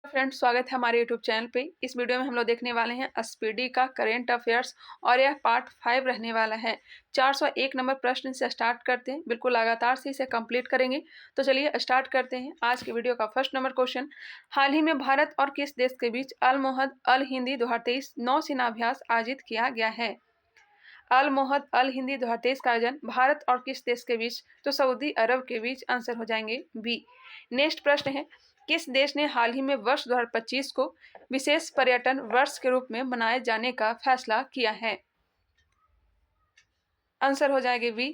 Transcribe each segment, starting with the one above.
Friends, स्वागत है हमारे यूट्यूब चैनल पे। इस वीडियो में हम लोग देखने वाले हैं स्पीडी का करेंट अफेयर्स और यह पार्ट 5 रहने वाला है। 401 नंबर प्रश्न से स्टार्ट करते हैं, बिल्कुल लगातार से इसे कंप्लीट करेंगे। तो चलिए स्टार्ट करते हैं आज की वीडियो का फर्स्ट नंबर क्वेश्चन। हाल ही में भारत और किस देश के बीच अल मोहद अल हिंदी 2023 नौसेना अभ्यास आयोजित किया गया है? अल मोहद अल हिंदी 2023 का आयोजन भारत और किस देश के बीच? तो सऊदी अरब के बीच। आंसर हो जाएंगे बी। नेक्स्ट प्रश्न है, किस देश ने हाल ही में वर्ष 2025 को विशेष पर्यटन वर्ष के रूप में मनाए जाने का फैसला किया है? आंसर हो जाएंगे बी,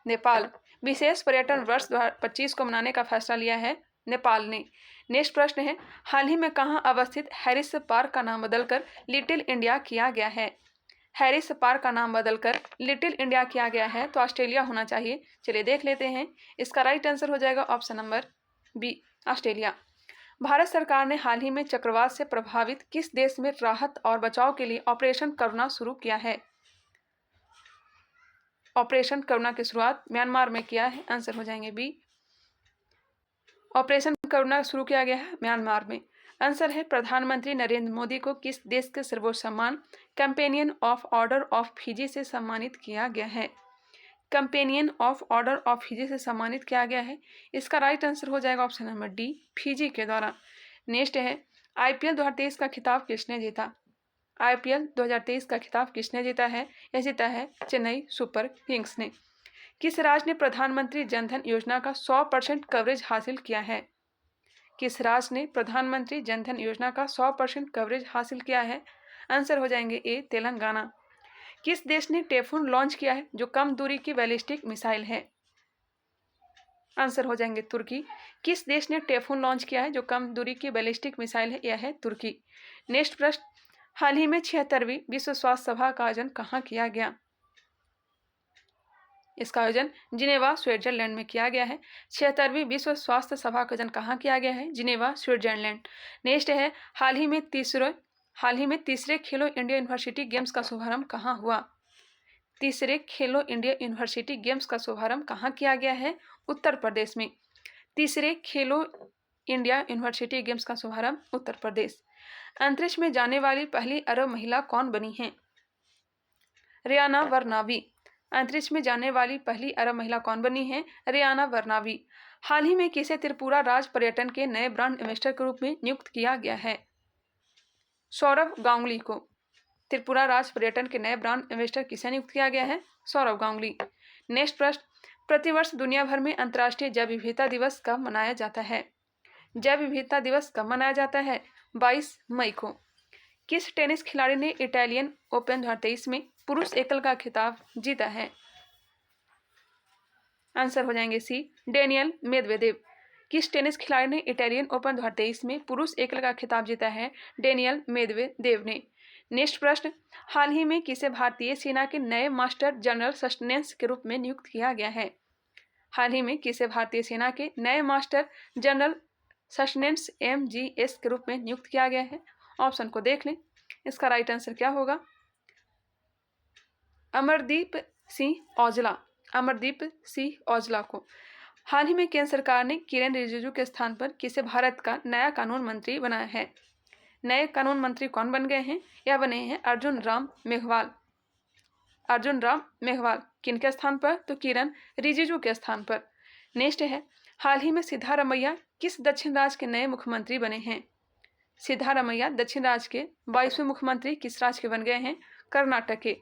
नेपाल। विशेष पर्यटन वर्ष 2025 को मनाने का फैसला लिया है नेपाल ने। नेक्स्ट प्रश्न है, हाल ही में कहां अवस्थित हैरिस पार्क का नाम बदलकर लिटिल इंडिया किया गया है? हैरिस पार्क का नाम बदलकर लिटिल इंडिया किया गया है, तो ऑस्ट्रेलिया होना चाहिए। चलिए देख लेते हैं। इसका राइट आंसर हो जाएगा ऑप्शन नंबर बी, ऑस्ट्रेलिया। भारत सरकार ने हाल ही में चक्रवात से प्रभावित किस देश में राहत और बचाव के लिए ऑपरेशन करुणा शुरू किया है? ऑपरेशन करुणा की शुरुआत म्यांमार में किया है। आंसर हो जाएंगे बी, ऑपरेशन करुणा शुरू किया गया है म्यांमार में। आंसर है, प्रधानमंत्री नरेंद्र मोदी को किस देश के सर्वोच्च सम्मान companion of order of Fiji से सम्मानित किया गया है? Companion of order of Fiji से सम्मानित किया गया है। इसका राइट आंसर हो जाएगा ऑप्शन नंबर डी, फिजी के द्वारा। नेक्स्ट है, आईपीएल 2023 का खिताब किसने जीता? आईपीएल 2023 का खिताब किसने जीता है? यह जीता है चेन्नई सुपर किंग्स ने। किस राज्य ने प्रधानमंत्री जनधन योजना का 100% कवरेज हासिल किया है? किस राज्य ने प्रधानमंत्री जनधन योजना का 100% कवरेज हासिल किया है? आंसर हो जाएंगे ए, तेलंगाना। किस देश ने टेफून लॉन्च किया है जो कम दूरी की बैलिस्टिक मिसाइल है? आंसर हो जाएंगे तुर्की। किस देश ने टेफून लॉन्च किया है जो कम दूरी की बैलिस्टिक मिसाइल है? यह है तुर्की। नेक्स्ट प्रश्न, हाल ही में 76वीं विश्व स्वास्थ्य सभा का आयोजन कहाँ किया गया? इसका आयोजन जिनेवा स्विट्जरलैंड में किया गया है। 76वीं विश्व स्वास्थ्य सभा का आयोजन कहाँ किया गया है? Geneva Switzerland. नेक्स्ट है, हाल ही में तीसरे खेलो इंडिया यूनिवर्सिटी गेम्स का शुभारंभ कहाँ हुआ? तीसरे खेलो इंडिया यूनिवर्सिटी गेम्स का शुभारंभ कहाँ किया गया है? उत्तर प्रदेश में। तीसरे खेलो इंडिया यूनिवर्सिटी गेम्स का शुभारंभ उत्तर प्रदेश। अंतरिक्ष में जाने वाली पहली अरब महिला कौन बनी है? रियाना वरनावी। अंतरिक्ष में जाने वाली पहली अरब महिला कौन बनी है? रियाना वरनावी। हाल ही में किसे त्रिपुरा राज्य पर्यटन के नए ब्रांड एम्बेसडर के रूप में नियुक्त किया गया है? सौरभ गांगुली को त्रिपुरा राज्य पर्यटन के नए ब्रांड एम्बेसडर किसे नियुक्त किया गया है? सौरभ गांगुली। नेक्स्ट प्रश्न, प्रतिवर्ष दुनिया भर में अंतर्राष्ट्रीय जैव विविधता दिवस कब मनाया जाता है? जैव विविधता दिवस कब मनाया जाता है? 22 मई को। किस टेनिस खिलाड़ी ने इटालियन ओपन 2023 में पुरुष एकल का खिताब जीता है? आंसर हो जाएंगे सी, डेनियल मेदवेदेव। किस टेनिस खिलाड़ी ने इटालियन ओपन 2023 में पुरुष एकल का खिताब जीता है? डेनियल मेदवेदेव ने। नेक्स्ट प्रश्न, हाल ही में किसे भारतीय सेना के नए मास्टर जनरल सस्टेनेंस के रूप में नियुक्त किया गया है? हाल ही में किसे भारतीय सेना के नए मास्टर जनरल सस्टेनेंस MGS के रूप में नियुक्त किया गया है? ऑप्शन को देख लें। इसका राइट आंसर क्या होगा? अमरदीप सिंह औजला। अमरदीप सिंह औजला को। हाल ही में केंद्र सरकार ने किरेन रिजिजू के स्थान पर किसे भारत का नया कानून मंत्री बनाया है? नए कानून मंत्री कौन बन गए हैं? यह बने हैं अर्जुन राम मेघवाल। अर्जुन राम मेघवाल किनके स्थान पर? तो किरेन रिजिजू के स्थान पर। नेक्स्ट है, हाल ही में सिद्धारमैया किस दक्षिण राज्य के नए मुख्यमंत्री बने हैं? सिद्धारमैया दक्षिण राज्य के 22वें मुख्यमंत्री किस राज्य के बन गए हैं? कर्नाटक के।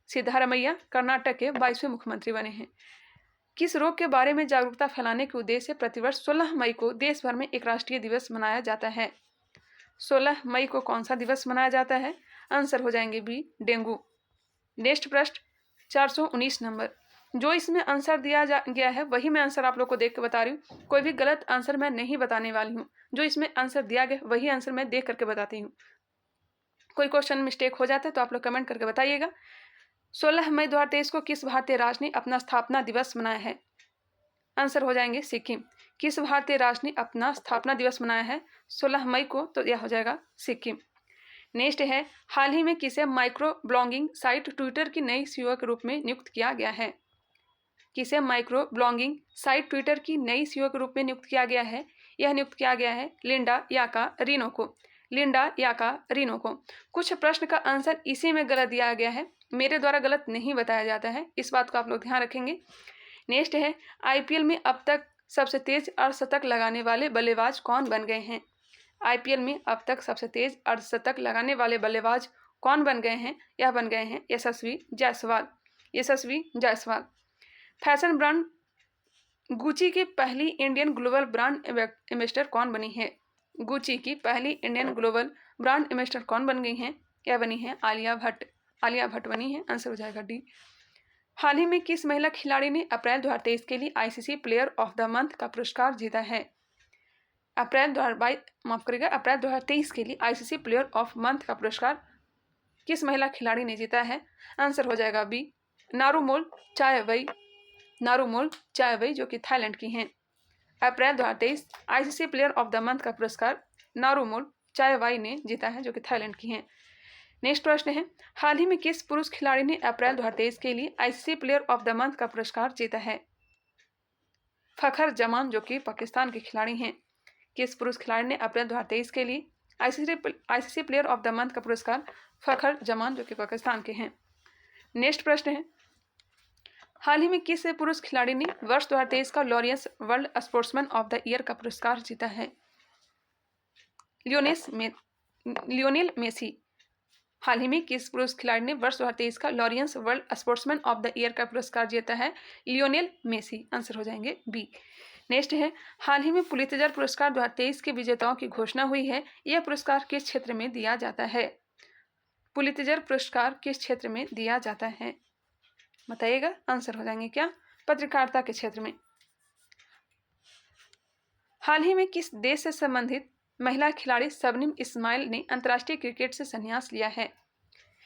सिद्धारमैया कर्नाटक के 22वें मुख्यमंत्री बने हैं। किस रोग के बारे में जागरूकता फैलाने के उद्देश्य से प्रतिवर्ष 16 मई को देश भर में एक राष्ट्रीय दिवस मनाया जाता है? 16 मई को कौन सा दिवस मनाया जाता है? आंसर हो जाएंगे बी, डेंगू। नेक्स्ट प्रश्न 419 नंबर। जो इसमें आंसर दिया गया है वही मैं आंसर आप लोग को देख के बता रही हूँ। कोई भी गलत आंसर मैं नहीं बताने वाली हूँ। जो इसमें आंसर दिया गया वही आंसर मैं देख करके बताती हूँ। कोई क्वेश्चन मिस्टेक हो जाता है तो आप लोग कमेंट करके बताइएगा। 16 मई 2023 को किस भारतीय राज्य ने अपना स्थापना दिवस मनाया है? आंसर हो जाएंगे सिक्किम। किस भारतीय राज्य ने अपना स्थापना दिवस मनाया है 16 मई को? तो यह हो जाएगा सिक्किम। नेक्स्ट है, हाल ही में किसे माइक्रो ब्लॉगिंग साइट ट्विटर की नई CEO के रूप में नियुक्त किया गया है? किसे माइक्रो ब्लॉगिंग साइट ट्विटर की नई CEO के रूप में नियुक्त किया गया है? यह नियुक्त किया गया है लिंडा याकारिनो को। लिंडा याकारिनो को। कुछ प्रश्न का आंसर इसी में गलत दिया गया है, मेरे द्वारा गलत नहीं बताया जाता है, इस बात को आप लोग ध्यान रखेंगे। नेक्स्ट है आईपीएल में अब तक सबसे तेज अर्धशतक लगाने वाले बल्लेबाज कौन बन गए हैं। आईपीएल में अब तक सबसे तेज अर्धशतक लगाने वाले बल्लेबाज कौन बन गए हैं। यह बन गए हैं यशस्वी जायसवाल। यशस्वी जायसवाल। फैशन ब्रांड गुची की पहली इंडियन ग्लोबल ब्रांड एम्बेसडर कौन बनी है। गुची की पहली इंडियन ग्लोबल ब्रांड एम्बेसडर कौन बन गई हैं। यह बनी है आलिया भट्ट। आलिया भट्ट बनी है, आंसर हो जाएगा डी। हाल ही में किस महिला खिलाड़ी ने अप्रैल 2023 के लिए ICC player of the month का पुरस्कार जीता है। अप्रैल 2023 के लिए आईसीसी प्लेयर ऑफ मंथ का पुरस्कार किस महिला खिलाड़ी ने जीता है। आंसर हो जाएगा बी, नारुमोल चायवई। नारुमोल चायवई जो कि थाईलैंड की हैं। अप्रैल 2023 ICC player of the month का पुरस्कार नारुमोल चायवाई ने जीता है जो कि थाईलैंड की हैं। नेक्स्ट प्रश्न है हाल ही में किस पुरुष खिलाड़ी ने अप्रैल 2023 के लिए ICC player of the month का पुरस्कार जीता है। फखर जमान जो कि पाकिस्तान के खिलाड़ी हैं। किस पुरुष खिलाड़ी ने अप्रैल 2023 के लिए ICC player of the month का पुरस्कार फखर जमान जो कि पाकिस्तान के हैं। नेक्स्ट प्रश्न है हाल ही में किस पुरुष खिलाड़ी ने वर्ष 2023 का Laureus world sportsman of the year का पुरस्कार जीता है। Lionel Messi. हाल ही में किस पुरुष खिलाड़ी ने वर्ष 2023 का Laureus world sportsman of the year का पुरस्कार जीता है। लियोनेल मेसी, आंसर हो जाएंगे बी। नेक्स्ट है हाल ही में पुलित्जर पुरस्कार 2023 के विजेताओं की घोषणा हुई है, यह पुरस्कार किस क्षेत्र में दिया जाता है। पुलित्जर पुरस्कार किस क्षेत्र में दिया जाता है बताइएगा, आंसर हो जाएंगे क्या, पत्रकारिता के क्षेत्र में। हाल ही में किस देश से संबंधित महिला खिलाड़ी शबनम इस्माइल ने अंतर्राष्ट्रीय क्रिकेट से संन्यास लिया है।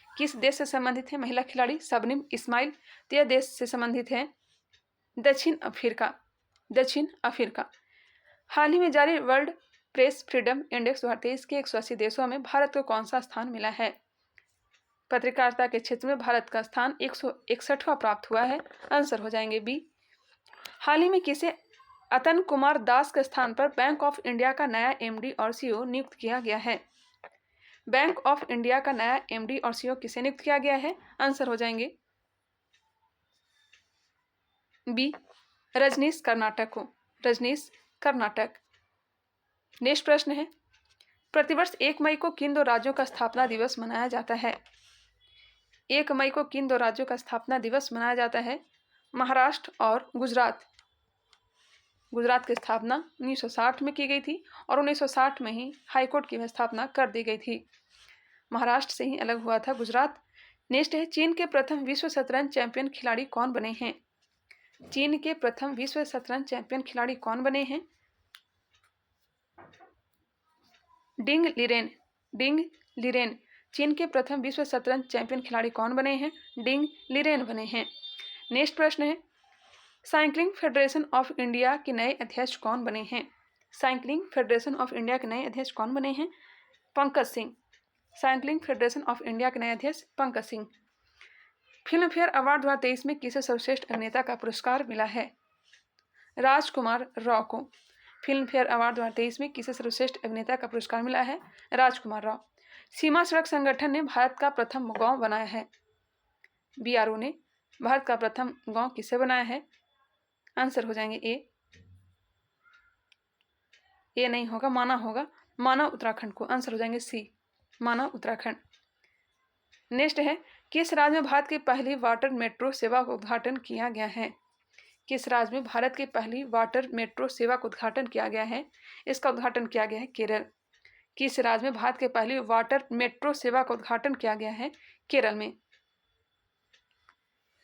किस देश से संबंधित है महिला खिलाड़ी शबनम इस्माइल। तो यह देश से संबंधित है दक्षिण अफ्रीका। दक्षिण अफ्रीका। हाल ही में जारी वर्ल्ड प्रेस फ्रीडम इंडेक्स 2023 के 180 देशों में भारत को कौन सा स्थान मिला है। पत्रकारिता के क्षेत्र में भारत का स्थान 161वां प्राप्त हुआ है, आंसर हो जाएंगे बी। हाल ही में किसे अतन कुमार दास के स्थान पर बैंक ऑफ इंडिया का नया एमडी और सीईओ नियुक्त किया गया है। बैंक ऑफ इंडिया का नया एमडी और सीईओ किसे नियुक्त किया गया है, आंसर हो जाएंगे बी, रजनीश कर्नाटक को। रजनीश कर्नाटक। नेक्स्ट प्रश्न है प्रतिवर्ष 1 मई को किन दो राज्यों का स्थापना दिवस मनाया जाता है। 1 मई को किन दो राज्यों का स्थापना दिवस मनाया जाता है। महाराष्ट्र और गुजरात। गुजरात की स्थापना 1960 में की गई थी और 1960 में ही हाईकोर्ट की स्थापना कर दी गई थी। महाराष्ट्र से ही अलग हुआ था गुजरात। नेक्स्ट है चीन के प्रथम विश्व शतरंज चैंपियन खिलाड़ी कौन बने हैं। चीन के प्रथम विश्व शतरंज चैंपियन खिलाड़ी कौन बने हैं। डिंग लिरेन। डिंग लिरेन। चीन के प्रथम विश्व शतरंज चैंपियन खिलाड़ी कौन बने हैं। डिंग लिरेन बने हैं। नेक्स्ट प्रश्न है साइकिलिंग फेडरेशन ऑफ इंडिया के नए अध्यक्ष कौन बने हैं। साइकिलिंग फेडरेशन ऑफ इंडिया के नए अध्यक्ष कौन बने हैं। Pankaj Singh. Cycling federation of India के नए अध्यक्ष Pankaj Singh. Film fair award 2023 में किसे सर्वश्रेष्ठ अभिनेता का पुरस्कार मिला है। राजकुमार राव को। फिल्म फेयर अवार्ड 2023 में किसे सर्वश्रेष्ठ अभिनेता का पुरस्कार मिला है। राजकुमार राव। सीमा सड़क संगठन ने भारत का प्रथम गांव बनाया है। बीआरओ ने भारत का प्रथम गांव किसे बनाया है, आंसर हो जाएंगे ए नहीं होगा, माना होगा, माना उत्तराखंड को, आंसर हो जाएंगे सी, माना उत्तराखंड। नेक्स्ट है किस राज्य में भारत की पहली वाटर मेट्रो सेवा का उद्घाटन किया गया है। किस राज्य में भारत की पहली वाटर मेट्रो सेवा का उद्घाटन किया गया है। इसका उद्घाटन किया गया है केरल। किस राज्य में भारत की पहली वाटर मेट्रो सेवा का उद्घाटन किया गया है, केरल में।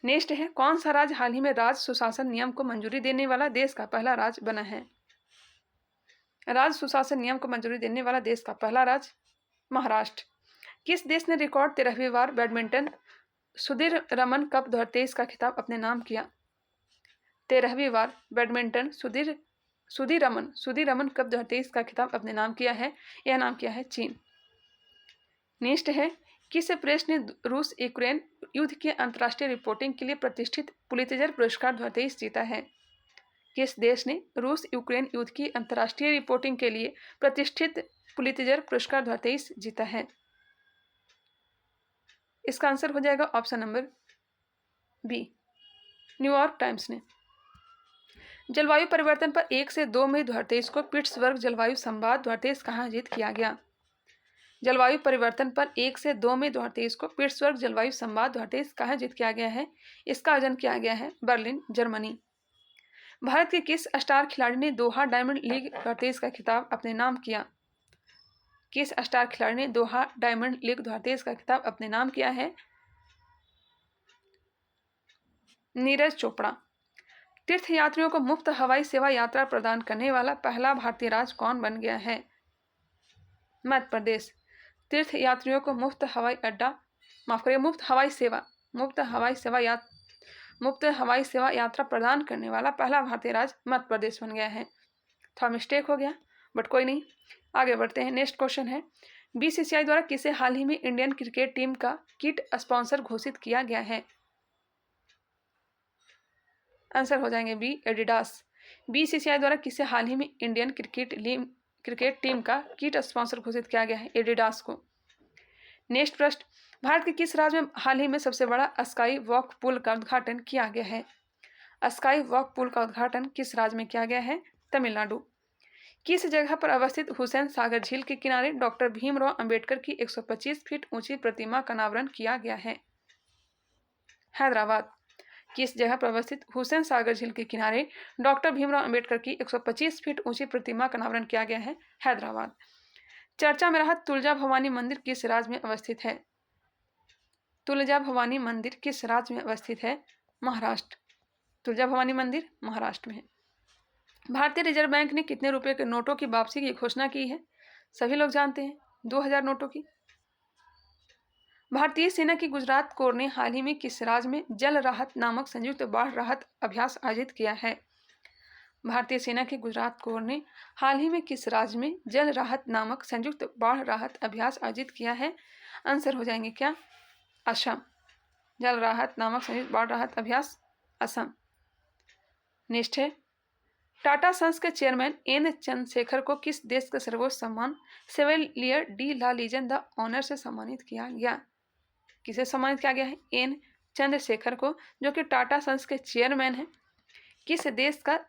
नेक्स्ट है कौन सा राज्य हाल ही में राज्य सुशासन नियम को मंजूरी देने वाला देश का पहला राज्य बना है। राज्य सुशासन नियम को मंजूरी देने वाला देश का पहला राज्य महाराष्ट्र। किस देश ने रिकॉर्ड 13वीं बार बैडमिंटन सुधीर रमन कप 2023 का खिताब अपने नाम किया। 13वीं बार बैडमिंटन सुधीर रमन कप 2023 का खिताब अपने नाम किया है, यह नाम किया है चीन। नेक्स्ट है किस प्रेस ने रूस यूक्रेन युद्ध की अंतर्राष्ट्रीय रिपोर्टिंग के लिए प्रतिष्ठित पुलित्जर पुरस्कार 2023 जीता है। किस देश ने रूस यूक्रेन युद्ध की अंतर्राष्ट्रीय रिपोर्टिंग के लिए प्रतिष्ठित पुलित्जर पुरस्कार 2023 जीता है? इसका आंसर हो जाएगा option number B, New York Times ने। जलवायु परिवर्तन पर 1 से 2 मई 2023 को पिट्सबर्ग जलवायु संवाद 2023 कहाँ आयोजित किया गया? जलवायु परिवर्तन पर 1 से 2 मई 2023 को पिट्सबर्ग जलवायु संवाद 2023 कहाँ आयोजित किया गया है? इसका आयोजन किया गया है बर्लिन, जर्मनी। भारत के किस स्टार खिलाड़ी ने दोहा डायमंड लीग 2023 का खिताब अपने नाम किया? किस स्टार खिलाड़ी ने दोहा डायमंड लीग 2023 का खिताब अपने नाम किया है? नीरज चोपड़ा। तीर्थयात्रियों को मुफ्त हवाई सेवा यात्रा प्रदान करने वाला पहला भारतीय राज्य कौन बन गया है? मध्य प्रदेश। तीर्थयात्रियों को मुफ्त हवाई सेवा यात्रा प्रदान करने वाला पहला भारतीय राज्य मध्य प्रदेश बन गया है। थोड़ा मिस्टेक हो गया बट कोई नहीं, आगे बढ़ते हैं। नेक्स्ट क्वेश्चन है, बीसीसीआई द्वारा किसे हाल ही में इंडियन क्रिकेट टीम का किट स्पॉन्सर घोषित किया गया है? आंसर हो जाएंगे बी, एडिडास। बीसीसीआई द्वारा किसे हाल ही में इंडियन क्रिकेट टीम का किट स्पॉन्सर घोषित किया गया है? एडिडास को। नेक्स्ट प्रश्न, भारत के किस राज्य में हाल ही में सबसे बड़ा स्काई वॉक पुल का उद्घाटन किया गया है? स्काई वॉक पुल का उद्घाटन किस राज्य में किया गया है? तमिलनाडु। किस जगह पर अवस्थित हुसैन सागर झील के किनारे डॉक्टर भीमराव अंबेडकर की 125 फीट ऊंची प्रतिमा का अनावरण किया गया है? हैदराबाद। किस जगह पर अवस्थित हुसैन सागर झील के किनारे डॉक्टर भीमराव अंबेडकर की 125 फीट ऊंची प्रतिमा का अनावरण किया गया है? हैदराबाद। चर्चा में रहा तुलजा भवानी मंदिर किस राज्य में अवस्थित है? तुलजा भवानी मंदिर किस राज्य में अवस्थित है? महाराष्ट्र। तुलजा भवानी मंदिर महाराष्ट्र में है। भारतीय रिजर्व बैंक ने कितने रुपए के नोटों की वापसी की घोषणा की है? सभी लोग जानते हैं, 2000 नोटों की। भारतीय सेना की गुजरात कोर ने हाल ही में किस राज्य में जल राहत नामक संयुक्त बाढ़ राहत अभ्यास आयोजित किया है? भारतीय सेना की गुजरात कोर ने हाल ही में किस राज्य में जल राहत नामक संयुक्त बाढ़ राहत अभ्यास आयोजित किया है? आंसर हो जाएंगे क्या? असम। जल राहत नामक संयुक्त बाढ़ राहत अभ्यास असम। नेक्स्ट है, टाटा सन्स के चेयरमैन एन चंद्रशेखर को किस देश का सर्वोच्च सम्मान chevalier de la legion the honour से सम्मानित किया गया? किसे सम्मानित किया गया है? एन चंद्रशेखर को, जो कि टाटा सन्स के चेयरमैन हैं। किस देश का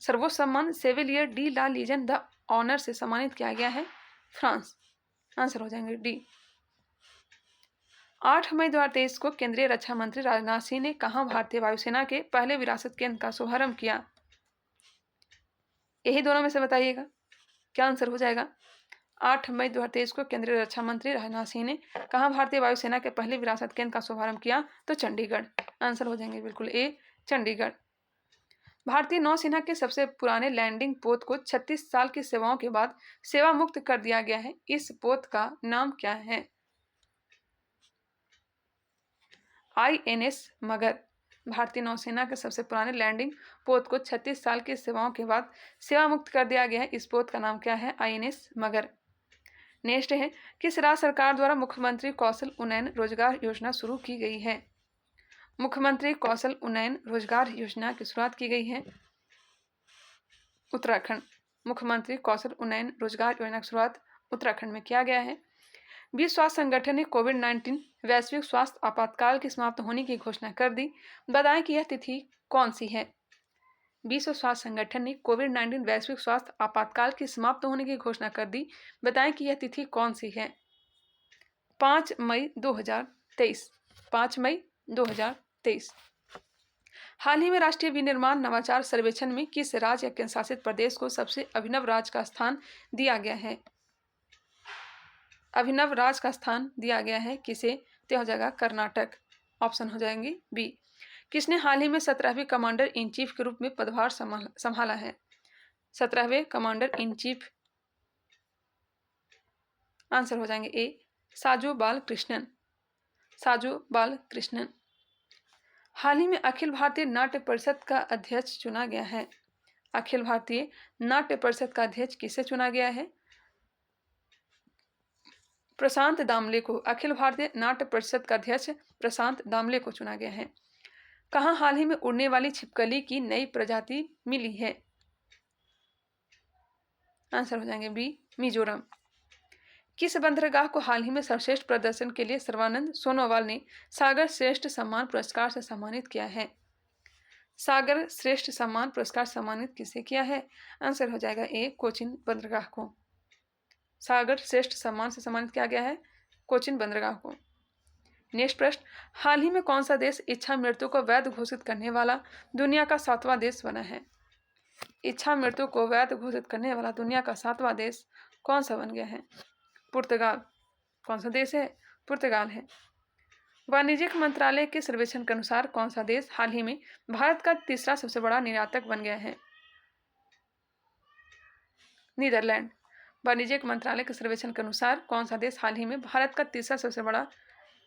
सर्वोच्च सम्मान chevalier de la legion the honour से सम्मानित किया गया है? फ्रांस। आंसर हो जाएंगे डी। 8 मई 2023 को केंद्रीय रक्षा मंत्री राजनाथ सिंह ने कहां भारतीय वायुसेना के पहले विरासत केंद्र का शुभारंभ किया? यही दोनों में से बताइएगा क्या आंसर हो जाएगा। 8 मई 2023 को केंद्रीय रक्षा मंत्री राजनाथ सिंह ने कहां भारतीय वायुसेना के पहले विरासत केंद्र का शुभारंभ किया? तो चंडीगढ़। आंसर हो जाएंगे बिल्कुल ए, चंडीगढ़। भारतीय नौसेना के सबसे पुराने लैंडिंग पोत को 36 साल की सेवाओं के बाद सेवा मुक्त कर दिया गया है। इस पोत का नाम क्या है? INS मगर। भारतीय नौसेना के सबसे पुराने लैंडिंग पोत को 36 साल की सेवाओं के बाद सेवा मुक्त कर दिया गया है। इस पोत का नाम क्या है? INS मगर। नेक्स्ट है, किस राज्य सरकार द्वारा मुख्यमंत्री कौशल उन्नयन रोजगार योजना शुरू की गई है? मुख्यमंत्री कौशल उन्नयन रोजगार योजना की शुरुआत की गई है उत्तराखंड। मुख्यमंत्री कौशल उन्नयन रोजगार योजना की शुरुआत उत्तराखंड में किया गया है। विश्व स्वास्थ्य संगठन ने कोविड-19 वैश्विक स्वास्थ्य आपातकाल की समाप्त होने की घोषणा कर दी। बताएं कि यह तिथि कौन सी है? विश्व स्वास्थ्य संगठन ने कोविड-19 वैश्विक स्वास्थ्य आपातकाल की समाप्त होने की घोषणा कर दी। बताएं कि यह तिथि कौन सी है? 5 मई 2023। 5 मई 2023। हाल ही में राष्ट्रीय विनिर्माण नवाचार सर्वेक्षण में किस राज्य या केंद्र शासित प्रदेश को सबसे अभिनव राज्य का स्थान दिया गया है? अभिनव राज्य का स्थान दिया गया है किसे? तो हो जाएगा कर्नाटक। ऑप्शन हो जाएंगे बी। किसने हाल ही में 17वें कमांडर इन चीफ के रूप में पदभार संभाला है? 17वें कमांडर इन चीफ। आंसर हो जाएंगे ए, साजू बाल कृष्णन। साजू बाल कृष्णन। हाल ही में अखिल भारतीय नाट्य परिषद का अध्यक्ष चुना गया है। अखिल भारतीय नाट्य परिषद का अध्यक्ष किसे चुना गया है? प्रशांत दामले को। अखिल भारतीय नाट्य परिषद का अध्यक्ष प्रशांत दामले को चुना गया है। कहाँ हाल ही में उड़ने वाली छिपकली की नई प्रजाति मिली है? आंसर हो जाएंगे बी, मिजोरम। किस बंदरगाह को हाल ही में सर्वश्रेष्ठ प्रदर्शन के लिए सर्बानंद सोनोवाल ने सागर श्रेष्ठ सम्मान पुरस्कार से सम्मानित किया है? सागर श्रेष्ठ सम्मान पुरस्कार सम्मानित किसे किया है? आंसर हो जाएगा ए, कोचिन बंदरगाह को। सागर श्रेष्ठ सम्मान से सम्मानित किया गया है कोचिन बंदरगाह को। नेक्स्ट प्रश्न, हाल ही में कौन सा देश इच्छा मृत्यु को वैध घोषित करने वाला दुनिया का 7वां देश बना है? इच्छा मृत्यु को वैध घोषित करने वाला दुनिया का 7वां देश कौन सा बन गया है? पुर्तगाल। कौन सा देश है? पुर्तगाल है। वाणिज्यिक मंत्रालय के सर्वेक्षण के अनुसार कौन सा देश हाल ही में भारत का तीसरा सबसे बड़ा निर्यातक बन गया है? नीदरलैंड। वाणिज्यिक मंत्रालय के सर्वेक्षण के अनुसार कौन सा देश हाल ही में भारत का तीसरा सबसे बड़ा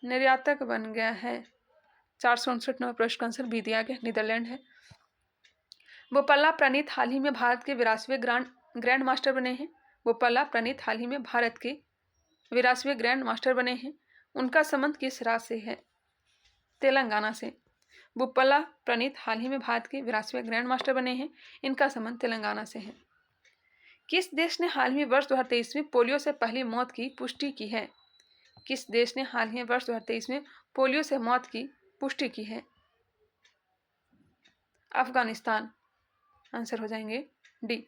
निर्यातक बन गया है? 459 नंबर प्रश्न का आंसर बी दिया गया, नीदरलैंड है। बोपल्ला प्रणीत हाल ही में भारत के 82वें ग्रैंड मास्टर बने हैं। बोपल्ला प्रणीत हाल ही में भारत के 82वें ग्रैंड मास्टर बने हैं। उनका संबंध किस राज्य से है? तेलंगाना से। बोपल्ला प्रणीत हाल ही में भारत के 82वें ग्रैंड मास्टर बने हैं। इनका संबंध तेलंगाना से है। किस देश ने हाल ही में वर्ष 2023 में पोलियो से पहली मौत की पुष्टि की है? किस देश ने हाल ही में वर्ष 2023 में पोलियो से मौत की पुष्टि की है? अफगानिस्तान। आंसर हो जाएंगे डी।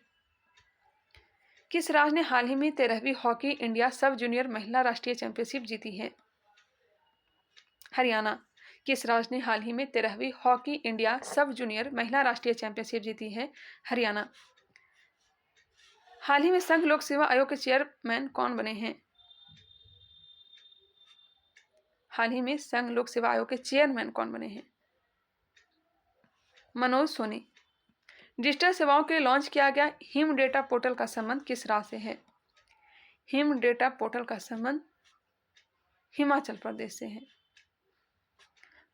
किस राज्य ने हाल ही में 13वीं हॉकी इंडिया सब जूनियर महिला राष्ट्रीय चैंपियनशिप जीती है? हरियाणा। किस राज्य ने हाल ही में 13वीं हॉकी इंडिया सब जूनियर महिला राष्ट्रीय चैंपियनशिप जीती है? हरियाणा। हाल ही में संघ लोक सेवा आयोग के चेयरमैन कौन बने हैं? हाल ही में संघ लोक सेवा आयोग के चेयरमैन कौन बने हैं? मनोज सोनी। डिजिटल सेवाओं के लिए लॉन्च किया गया हिम डेटा पोर्टल का संबंध किस राज्य से है? हिम डेटा पोर्टल का संबंध हिमाचल प्रदेश से है।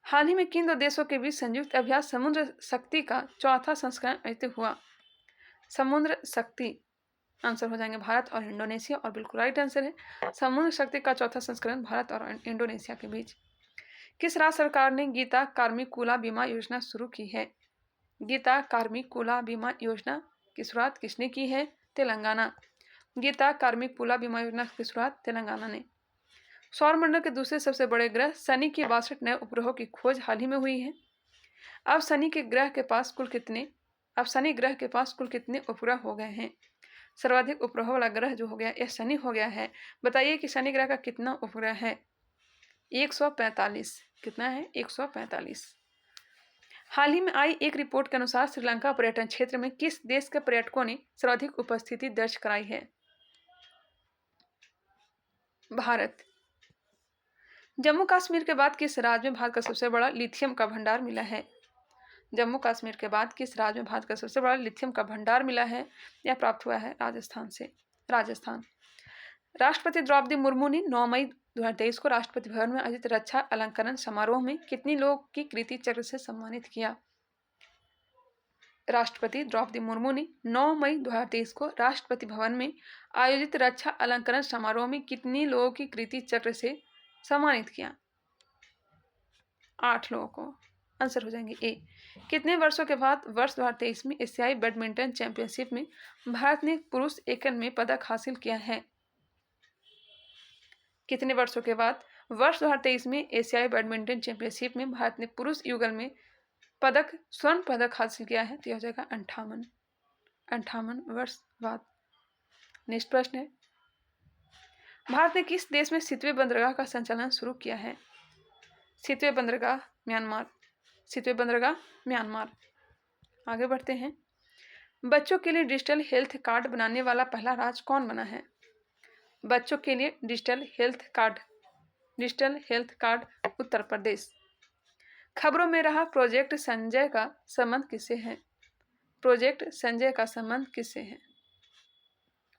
हाल ही में किन दो देशों के बीच संयुक्त अभ्यास समुद्र शक्ति का 4था संस्करण आयोजित हुआ? समुद्र शक्ति। आंसर हो जाएंगे भारत और इंडोनेशिया, और बिल्कुल राइट आंसर है। समुद्र शक्ति का 4था संस्करण भारत और इंडोनेशिया के बीच। किस राज्य सरकार ने गीता कार्मिकुला बीमा योजना शुरू की है? गीता कार्मिकुला बीमा योजना की शुरुआत किसने की है? तेलंगाना। गीता कार्मिकुला बीमा योजना की शुरुआत तेलंगाना ने। सौरमंडल के दूसरे सबसे बड़े ग्रह शनि के 62 नए उपग्रहों की खोज हाल ही में हुई है। अब शनि ग्रह के पास कुल कितने उपग्रह हो गए हैं? सर्वाधिक उपग्रह वाला ग्रह जो हो गया यह शनि हो गया है। बताइए कि शनि ग्रह का कितना उपग्रह है? 145। कितना है? 145। हाल ही में आई एक रिपोर्ट के अनुसार श्रीलंका पर्यटन क्षेत्र में किस देश के पर्यटकों ने सर्वाधिक उपस्थिति दर्ज कराई है? भारत। जम्मू कश्मीर के बाद किस राज्य में भारत का सबसे बड़ा लिथियम का भंडार मिला है? जम्मू कश्मीर के बाद किस राज्य में भारत का सबसे बड़ा लिथियम का भंडार मिला है? यह प्राप्त हुआ है राजस्थान से। राजस्थान। राष्ट्रपति द्रौपदी मुर्मू ने 9 मई 2023 को राष्ट्रपति भवन में आयोजित रक्षा अलंकरण समारोह में कितनी लोगों की कीर्ति चक्र से सम्मानित किया? राष्ट्रपति द्रौपदी मुर्मू ने 9 मई 2023 को राष्ट्रपति भवन में आयोजित रक्षा अलंकरण समारोह में कितनी लोगों की कीर्ति चक्र से सम्मानित किया? 8 लोगों को। आंसर हो जाएंगे ए। कितने वर्षों के बाद वर्ष 2023 में एशियाई बैडमिंटन चैंपियनशिप में भारत ने पुरुष एकल में पदक हासिल किया है? कितने वर्षों के बाद वर्ष 2023 में एशियाई बैडमिंटन चैंपियनशिप में भारत ने पुरुष युगल में स्वर्ण पदक हासिल किया है? तो यह हो जाएगा 58 वर्ष बाद। नेक्स्ट प्रश्न है, भारत ने किस देश में शीतवे बंदरगाह का संचालन शुरू किया है? शीतवे बंदरगाह म्यांमार। आगे बढ़ते हैं। बच्चों के लिए डिजिटल हेल्थ कार्ड बनाने वाला पहला राज्य कौन बना है? बच्चों के लिए digital health card Uttar Pradesh. खबरों में रहा प्रोजेक्ट संजय का संबंध किससे है? प्रोजेक्ट संजय का संबंध किससे है?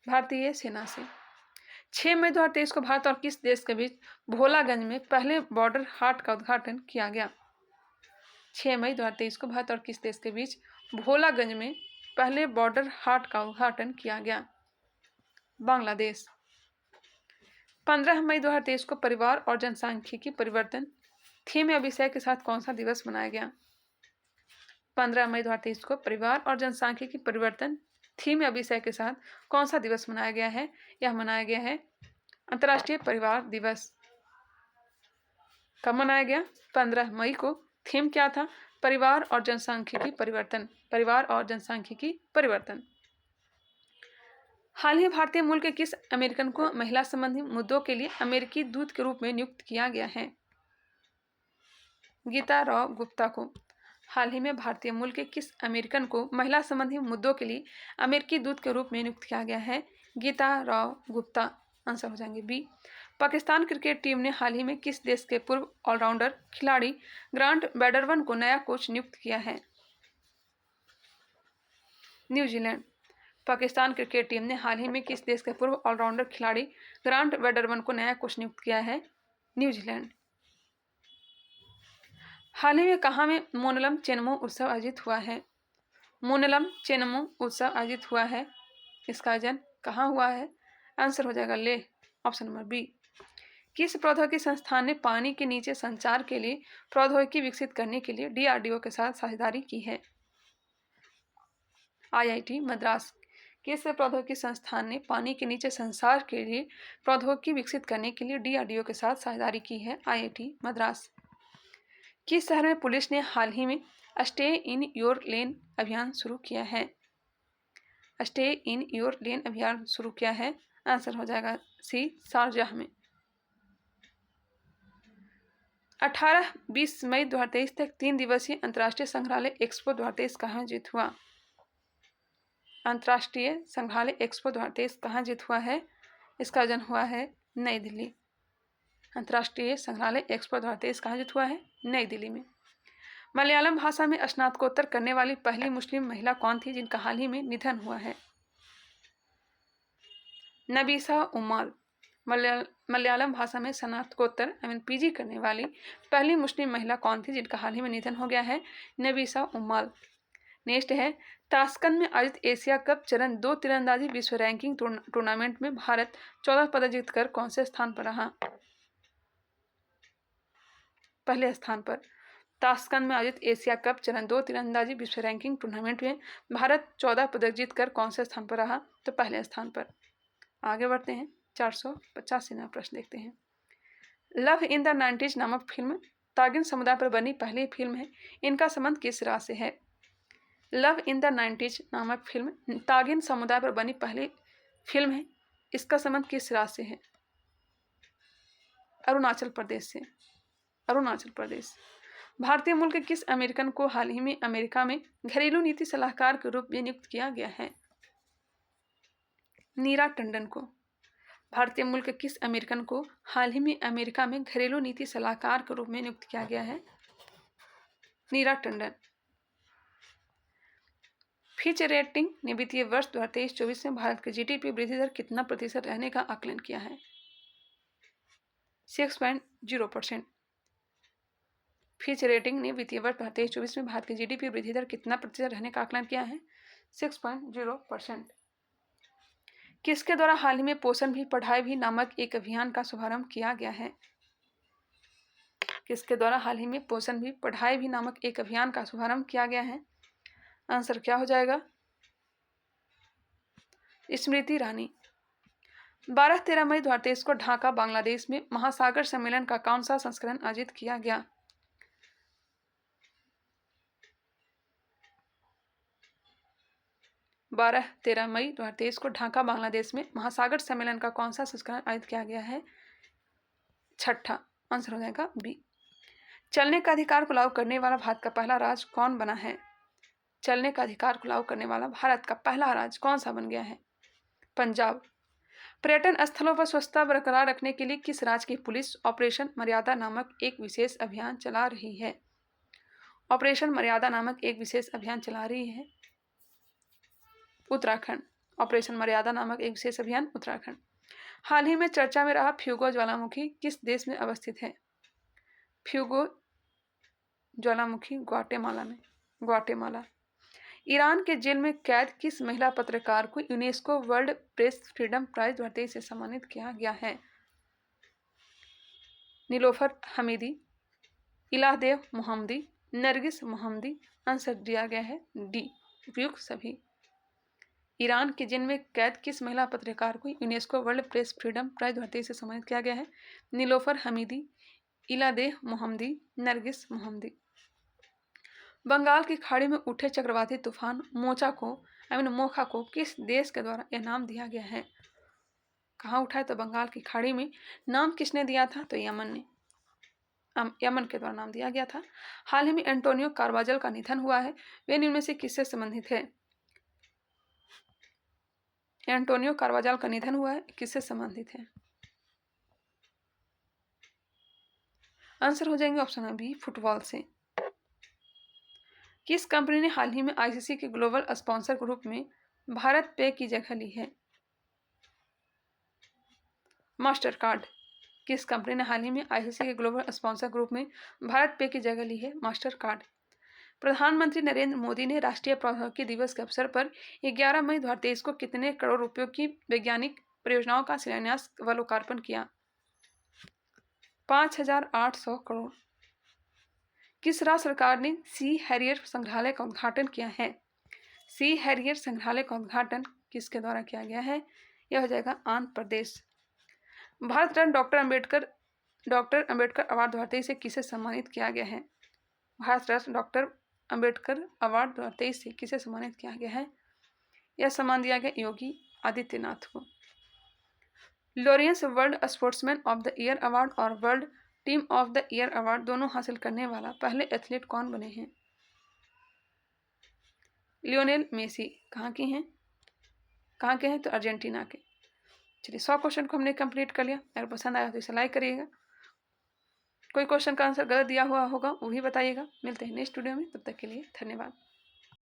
भारतीय सेना से। 6 मई 2023 को भारत और किस देश के बीच भोलागंज में पहले बॉर्डर हाट का उद्घाटन किया गया? 6 मई 2023 को भारत और किस देश के बीच भोलागंज में पहले बॉर्डर हाट का उद्घाटन किया गया? बांग्लादेश। 15 मई 2023 को परिवार और जनसांख्यिकी परिवर्तन थीम या विषय के साथ कौन सा दिवस मनाया गया? 15 मई 2023 को परिवार और जनसांख्यिकी परिवर्तन थीम या विषय के साथ कौन सा दिवस मनाया गया है? यह मनाया गया है अंतर्राष्ट्रीय परिवार दिवस। कब मनाया गया? 15 मई को। थीम क्या था? परिवार और जनसांख्यिकी परिवर्तन। परिवार और जनसांख्यिकी परिवर्तन। हाल ही भारतीय मूल के किस अमेरिकन को महिला संबंधी मुद्दों के लिए अमेरिकी दूत के रूप में नियुक्त किया गया है? गीता राव गुप्ता को। हाल ही में भारतीय मूल के किस अमेरिकन को महिला संबंधी मुद्दों के लिए अमेरिकी दूत के रूप में नियुक्त किया गया है? गीता राव गुप्ता। आंसर हो जाएंगे बी। पाकिस्तान क्रिकेट टीम ने हाल ही में किस देश के पूर्व ऑलराउंडर खिलाड़ी ग्रांट बैडरवन को नया कोच नियुक्त किया है? न्यूजीलैंड। पाकिस्तान क्रिकेट टीम ने हाल ही में किस देश के पूर्व ऑलराउंडर खिलाड़ी ग्रांट बैडरवन को नया कोच नियुक्त किया है? न्यूजीलैंड। हाल ही में कहाँ में मोनलम चेनमो उत्सव आयोजित हुआ है? मोनलम चेनमो उत्सव आयोजित हुआ है। इसका आयोजन कहाँ हुआ है? आंसर हो जाएगा ले, ऑप्शन नंबर बी। किस प्रौद्योगिकी संस्थान ने पानी के नीचे संचार के लिए प्रौद्योगिकी विकसित करने के लिए DRDO के साथ साझेदारी की है? IIT मद्रास। किस प्रौद्योगिकी संस्थान ने पानी के नीचे संचार के लिए प्रौद्योगिकी विकसित करने के लिए DRDO के साथ साझेदारी की है? IIT मद्रास। किस शहर में पुलिस ने हाल ही में स्टे इन योर लेन अभियान शुरू किया है? स्टे इन योर लेन अभियान शुरू किया है। आंसर हो जाएगा सी, शारजाह में। 18-20 मई 2023 तक 3 दिवसीय अंतर्राष्ट्रीय संग्रहालय एक्सपो 2023 कहाँ आयोजित हुआ? अंतर्राष्ट्रीय संग्रहालय एक्सपो 2023 कहाँ आयोजित हुआ है? इसका आयोजन हुआ है नई दिल्ली। अंतर्राष्ट्रीय संग्रहालय एक्सपो 2023 कहाँ आयोजित हुआ है? नई दिल्ली में। मलयालम भाषा में स्नातकोत्तर करने वाली पहली मुस्लिम महिला कौन थी जिनका हाल ही में निधन हुआ है? नबीसा उम्माल। मलयालम भाषा में स्नातकोत्तर PG करने वाली पहली मुस्लिम महिला कौन थी जिनका हाल ही में निधन हो गया है? नबीसा उम्माल। नेक्स्ट है, ताशकंद में आयोजित एशिया कप चरण 2 तीरंदाजी विश्व रैंकिंग टूर्नामेंट में भारत 14 पदक जीतकर कौन से स्थान पर रहा? पहले स्थान पर। ताशकंद में आयोजित एशिया कप चरण 2 तीरंदाजी विश्व रैंकिंग टूर्नामेंट में भारत 14 पदक जीतकर कौन से स्थान पर रहा? तो पहले स्थान पर। आगे बढ़ते हैं, 485वां प्रश्न देखते हैं। लव इन द 90s नामक फिल्म तागिन समुदाय पर बनी पहली फिल्म है। इनका संबंध किस राज्य से है? लव इन द 90s नामक फिल्म तागिन समुदाय पर बनी पहली फिल्म है। इसका संबंध किस राज्य से है? अरुणाचल प्रदेश से। अरुणाचल प्रदेश। भारतीय मूल के किस अमेरिकन को हाल ही में अमेरिका में घरेलू नीति सलाहकार के रूप में नियुक्त किया गया है? नीरा टंडन को। भारतीय मूल के किस अमेरिकन को हाल ही में अमेरिका में घरेलू नीति सलाहकार के रूप में नियुक्त किया गया है? नीरा टंडन। फिच रेटिंग ने वित्तीय वर्ष 2023-24 में भारत के GDP वृद्धि दर कितना प्रतिशत रहने का आकलन किया है? 6.0%। फिच रेटिंग ने वित्तीय वर्ष 2023-24 में भारत के GDP वृद्धि दर कितना प्रतिशत रहने का आकलन किया है? 6.0%। किसके द्वारा हाल ही में पोषण भी पढ़ाई भी नामक एक अभियान का शुभारंभ किया गया है? किसके द्वारा हाल ही में पोषण भी पढ़ाई भी नामक एक अभियान का शुभारंभ किया गया है? आंसर क्या हो जाएगा? स्मृति ईरानी। 12-13 मई 2023 को ढाका बांग्लादेश में महासागर सम्मेलन का कौन सा संस्करण आयोजित किया गया? 12-13 मई 2023 को ढाका बांग्लादेश में महासागर सम्मेलन का कौन सा संस्करण आयोजित किया गया है? 6ठा। आंसर हो जाएगा बी। चलने का अधिकार को लागू करने वाला भारत का पहला राज्य कौन बना है? चलने का अधिकार को लागू करने वाला भारत का पहला राज्य कौन सा बन गया है? पंजाब। पर्यटन स्थलों पर स्वच्छता बरकरार रखने के लिए किस राज्य की पुलिस ऑपरेशन मर्यादा नामक एक विशेष अभियान चला रही है? ऑपरेशन मर्यादा नामक एक विशेष अभियान चला रही है उत्तराखंड। ऑपरेशन मर्यादा नामक एक विशेष अभियान उत्तराखंड। हाल ही में चर्चा में रहा फ्यूगो ज्वालामुखी किस देश में अवस्थित है? फ्यूगो ज्वालामुखी ग्वाटेमाला में। ग्वाटेमाला। ईरान के जेल में कैद किस महिला पत्रकार को UNESCO world press freedom prize 2023 से सम्मानित किया गया है? Niloofar Hamedi, Elaheh Mohammadi, Narges Mohammadi, answer दिया गया है डी, उपयुक्त सभी। ईरान के जेल में कैद किस महिला पत्रकार को UNESCO world press freedom prize धरती से सम्मानित किया गया है? नीलोफर हमीदी, इलादेह मोहम्मदी, नरगिस मोहम्मदी। बंगाल की खाड़ी में उठे चक्रवाती तूफान मोखा को किस देश के द्वारा यह नाम दिया गया है? कहाँ उठा है? तो बंगाल की खाड़ी में। नाम किसने दिया था? तो यमन के द्वारा नाम दिया गया था। हाल ही में एंटोनियो कार्वाजल का निधन हुआ है, वे इनमें से किससे संबंधित है? एंटोनियो कार्वाजल का निधन हुआ है, किससे संबंधित है? आंसर हो जाएंगे ऑप्शन बी, फुटबॉल से। किस कंपनी ने हाल ही में आईसीसी के ग्लोबल स्पॉन्सर के रूप में भारत पे की जगह ली है? Master card. किस कंपनी ने हाल ही में आईसीसी के ग्लोबल स्पॉन्सर के रूप में भारत पे की जगह ली है? Master card. प्रधानमंत्री नरेंद्र मोदी ने राष्ट्रीय प्रौद्योगिकी दिवस के अवसर पर 11 मई 2023 को कितने करोड़ रुपयों की वैज्ञानिक परियोजनाओं का शिलान्यास व लोकार्पण किया? 5,800 करोड़। किस राज्य सरकार ने सी हैरियर संग्रहालय का उद्घाटन किया है? सी हैरियर संग्रहालय का उद्घाटन किसके द्वारा किया गया है? यह हो जाएगा आंध्र प्रदेश। भारत रत्न डॉक्टर अंबेडकर अवार्ड 2023 से किसे सम्मानित किया गया है? भारत रत्न डॉक्टर अंबेडकर अवार्ड 2023 से किसे सम्मानित किया गया है? यह सम्मान दिया गया योगी आदित्यनाथ को। Laureus world sportsman of the year award और world team of the year award दोनों हासिल करने वाला पहले एथलीट कौन बने हैं? Lionel Messi. कहाँ के हैं? तो अर्जेंटीना के। चलिए 100 क्वेश्चन को हमने कंप्लीट कर लिया। अगर पसंद आया तो इसे लाइक करिएगा। कोई क्वेश्चन का आंसर गलत दिया हुआ होगा वो भी बताइएगा। मिलते हैं नेक्स्ट वीडियो में, तब तक के लिए धन्यवाद।